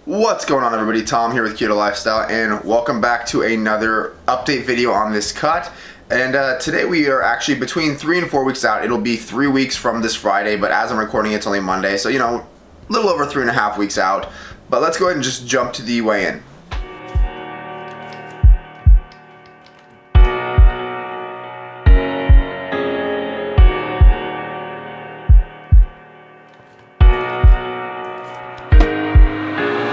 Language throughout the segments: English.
What's going on, everybody? Tom here with Keto Lifestyle, and welcome back to another update video on this cut. And today we are actually between 3 and 4 weeks out. It'll be 3 weeks from this Friday, but as I'm recording it's only Monday, so a little over 3.5 weeks out. But let's go ahead and just jump to the weigh-in.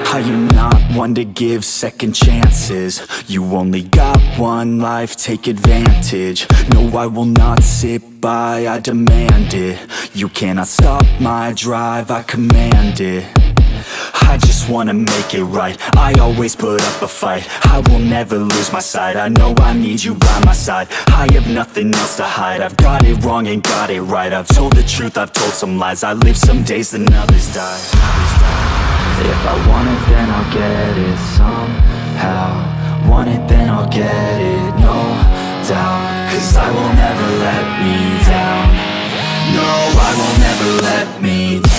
I am not one to give second chances. You only got one life, take advantage. No, I will not sit by, I demand it. You cannot stop my drive, I command it. I just wanna make it right. I always put up a fight. I will never lose my sight. I know I need you by my side. I have nothing else to hide. I've got it wrong and got it right. I've told the truth, I've told some lies. I live some days and others die. If I want it, then I'll get it somehow. Want it, then I'll get it, no doubt. Cause I will never let me down. No, I will never let me down.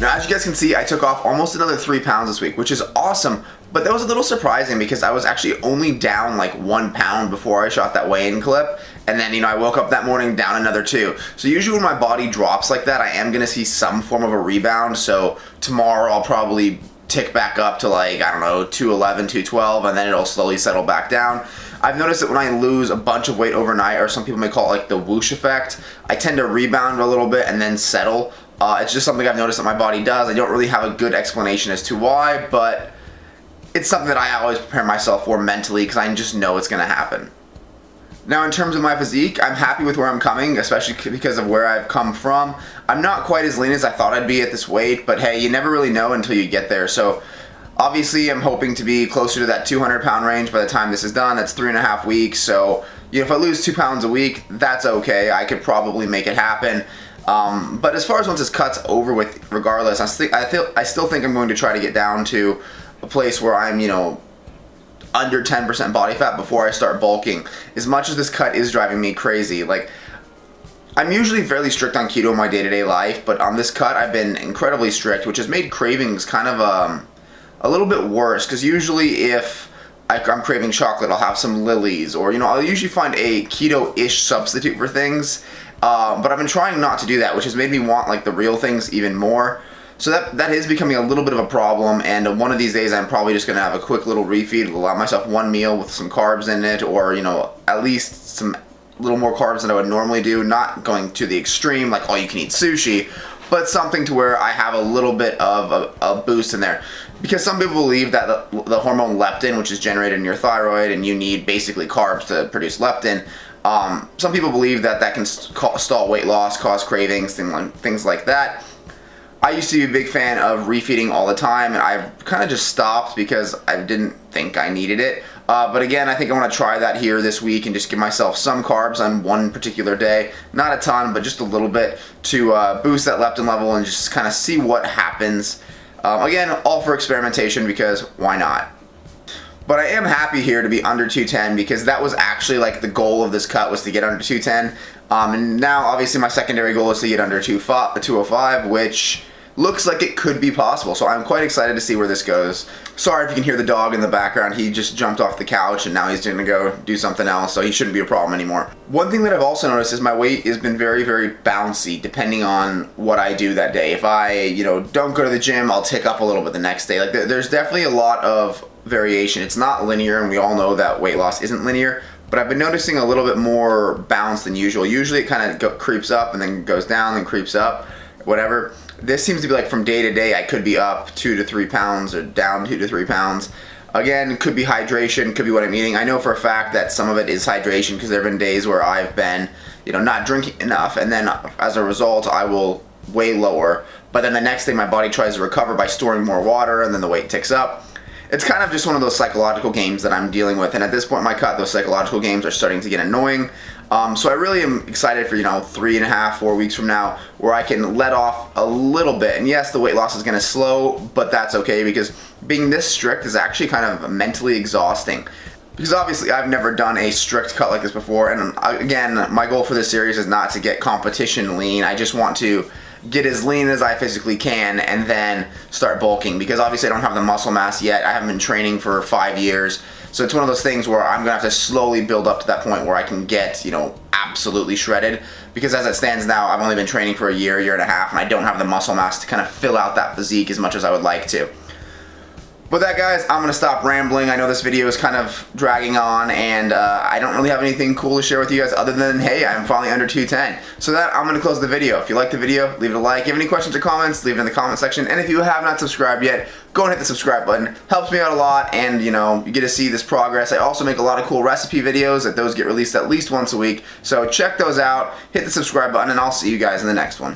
Now, as you guys can see, I took off almost another 3 pounds this week, which is awesome. But that was a little surprising because I was actually only down like 1 pound before I shot that weigh-in clip. And then, I woke up that morning down another 2. So usually when my body drops like that, I am going to see some form of a rebound. So tomorrow I'll probably tick back up to like, I don't know, 211, 212, and then it'll slowly settle back down. I've noticed that when I lose a bunch of weight overnight, or some people may call it like the whoosh effect, I tend to rebound a little bit and then settle. It's just something I've noticed that my body does. I don't really have a good explanation as to why, but it's something that I always prepare myself for mentally because I just know it's going to happen. Now, in terms of my physique, I'm happy with where I'm coming, especially because of where I've come from. I'm not quite as lean as I thought I'd be at this weight, but hey, you never really know until you get there. So obviously I'm hoping to be closer to that 200-pound range by the time this is done. That's 3.5 weeks. So if I lose 2 pounds a week, that's okay. I could probably make it happen. But as far as once this cut's over with, regardless, I still think I'm going to try to get down to a place where I'm, under 10% body fat before I start bulking. As much as this cut is driving me crazy, like, I'm usually fairly strict on keto in my day-to-day life, but on this cut I've been incredibly strict, which has made cravings kind of a little bit worse, because usually if I'm craving chocolate, I'll have some Lily's, or I'll usually find a keto-ish substitute for things. But I've been trying not to do that, which has made me want like the real things even more. So that is becoming a little bit of a problem, and one of these days I'm probably just going to have a quick little refeed, allow myself one meal with some carbs in it, or at least some little more carbs than I would normally do, not going to the extreme like all you can eat sushi, but something to where I have a little bit of a boost in there. Because some people believe that the hormone leptin, which is generated in your thyroid, and you need basically carbs to produce leptin, some people believe that can stall weight loss, cause cravings, things like that. I used to be a big fan of refeeding all the time, and I've kind of just stopped because I didn't think I needed it. But again, I think I want to try that here this week and just give myself some carbs on one particular day. Not a ton, but just a little bit to boost that leptin level and just kind of see what happens. Again, all for experimentation because why not? But I am happy here to be under 210 because that was actually like the goal of this cut, was to get under 210. And now obviously my secondary goal is to get under 205, which looks like it could be possible. So I'm quite excited to see where this goes. Sorry if you can hear the dog in the background. He just jumped off the couch and now he's going to go do something else, so he shouldn't be a problem anymore. One thing that I've also noticed is my weight has been very, very bouncy depending on what I do that day. If I, don't go to the gym, I'll tick up a little bit the next day. Like there's definitely a lot of variation. It's not linear, and we all know that weight loss isn't linear, but I've been noticing a little bit more bounce than usual. Usually it kind of creeps up and then goes down and creeps up, whatever. This seems to be like from day to day I could be up 2 to 3 pounds or down 2 to 3 pounds. Again, it could be hydration, could be what I'm eating. I know for a fact that some of it is hydration because there have been days where I've been, not drinking enough, and then as a result I will weigh lower, but then the next day my body tries to recover by storing more water, and then the weight ticks up. It's kind of just one of those psychological games that I'm dealing with, and at this point in my cut, those psychological games are starting to get annoying. So I really am excited for 3.5, 4 weeks from now, where I can let off a little bit. And yes, the weight loss is going to slow, but that's okay because being this strict is actually kind of mentally exhausting. because obviously I've never done a strict cut like this before, and again, my goal for this series is not to get competition lean. I just want to get as lean as I physically can and then start bulking, because obviously I don't have the muscle mass yet. I haven't been training for 5 years, so it's one of those things where I'm gonna have to slowly build up to that point where I can get, you know, absolutely shredded, because as it stands now, I've only been training for a year and a half, and I don't have the muscle mass to kind of fill out that physique as much as I would like to. With that, guys, I'm going to stop rambling. I know this video is kind of dragging on, and I don't really have anything cool to share with you guys other than, hey, I'm finally under 210. So that, I'm going to close the video. If you like the video, leave it a like. If you have any questions or comments, leave it in the comment section. And if you have not subscribed yet, go and hit the subscribe button. Helps me out a lot, and, you know, you get to see this progress. I also make a lot of cool recipe videos, that those get released at least once a week. So check those out, hit the subscribe button, and I'll see you guys in the next one.